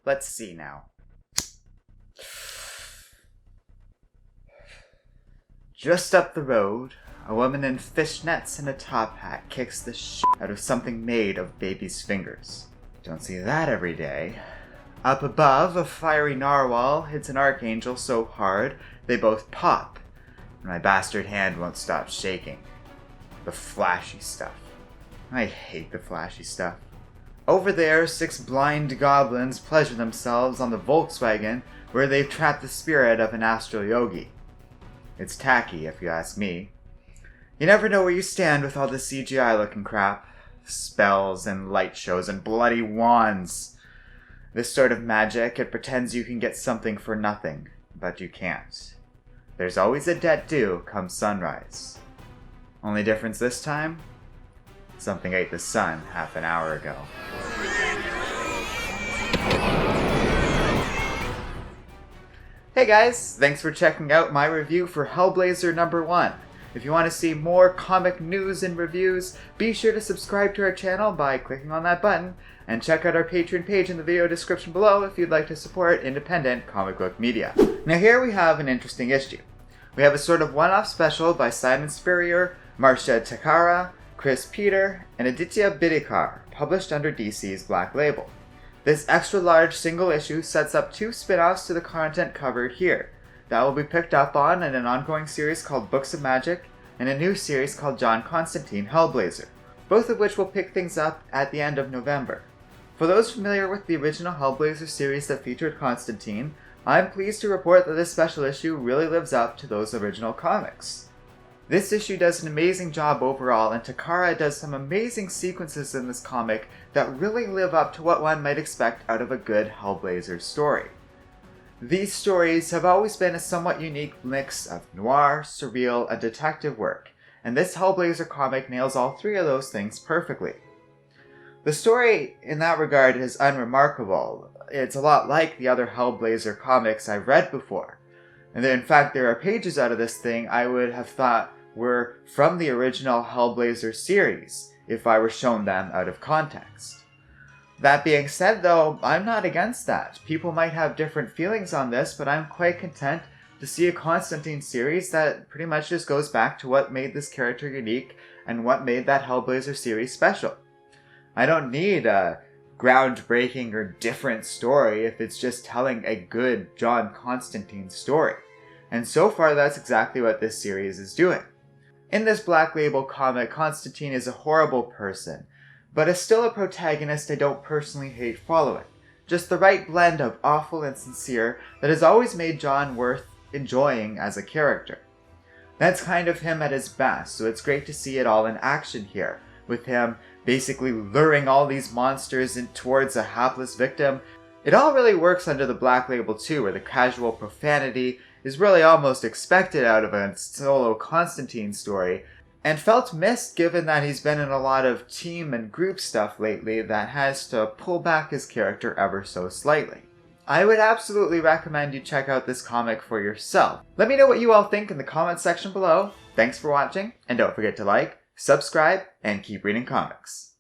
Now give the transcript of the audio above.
Let's see now. Just up the road, a woman in fishnets and a top hat kicks the shit out of something made of baby's fingers. Don't see that every day. Up above, a fiery narwhal hits an archangel so hard they both pop, and my bastard hand won't stop shaking. The flashy stuff. I hate the flashy stuff. Over there, 6 blind goblins pleasure themselves on the Volkswagen where they've trapped the spirit of an astral yogi. It's tacky, if you ask me. You never know where you stand with all this CGI-looking crap. Spells and light shows and bloody wands. This sort of magic, it pretends you can get something for nothing, but you can't. There's always a debt due come sunrise. Only difference this time? Something ate the sun half an hour ago. Hey guys, thanks for checking out my review for Hellblazer #1. If you want to see more comic news and reviews, be sure to subscribe to our channel by clicking on that button, and check out our Patreon page in the video description below if you'd like to support independent comic book media. Now here we have an interesting issue. We have a sort of one-off special by Simon Spurrier, Marcia Takara, Chris Peter, and Aditya Bidikar, published under DC's Black Label. This extra-large single issue sets up 2 spin-offs to the content covered here that will be picked up on in an ongoing series called Books of Magic and a new series called John Constantine Hellblazer, both of which will pick things up at the end of November. For those familiar with the original Hellblazer series that featured Constantine, I'm pleased to report that this special issue really lives up to those original comics. This issue does an amazing job overall, and Takara does some amazing sequences in this comic that really live up to what one might expect out of a good Hellblazer story. These stories have always been a somewhat unique mix of noir, surreal, and detective work, and this Hellblazer comic nails all 3 of those things perfectly. The story in that regard is unremarkable. It's a lot like the other Hellblazer comics I've read before. And in fact, there are pages out of this thing I would have thought were from the original Hellblazer series, if I were shown them out of context. That being said though, I'm not against that. People might have different feelings on this, but I'm quite content to see a Constantine series that pretty much just goes back to what made this character unique and what made that Hellblazer series special. I don't need a groundbreaking or different story if it's just telling a good John Constantine story. And so far that's exactly what this series is doing. In this Black Label comic, Constantine is a horrible person, but is still a protagonist I don't personally hate following. Just the right blend of awful and sincere that has always made John worth enjoying as a character. That's kind of him at his best, so it's great to see it all in action here, with him basically luring all these monsters towards a hapless victim. It all really works under the Black Label too, where the casual profanity is really almost expected out of a solo Constantine story, and felt missed given that he's been in a lot of team and group stuff lately that has to pull back his character ever so slightly. I would absolutely recommend you check out this comic for yourself. Let me know what you all think in the comments section below. Thanks for watching, and don't forget to like, subscribe, and keep reading comics.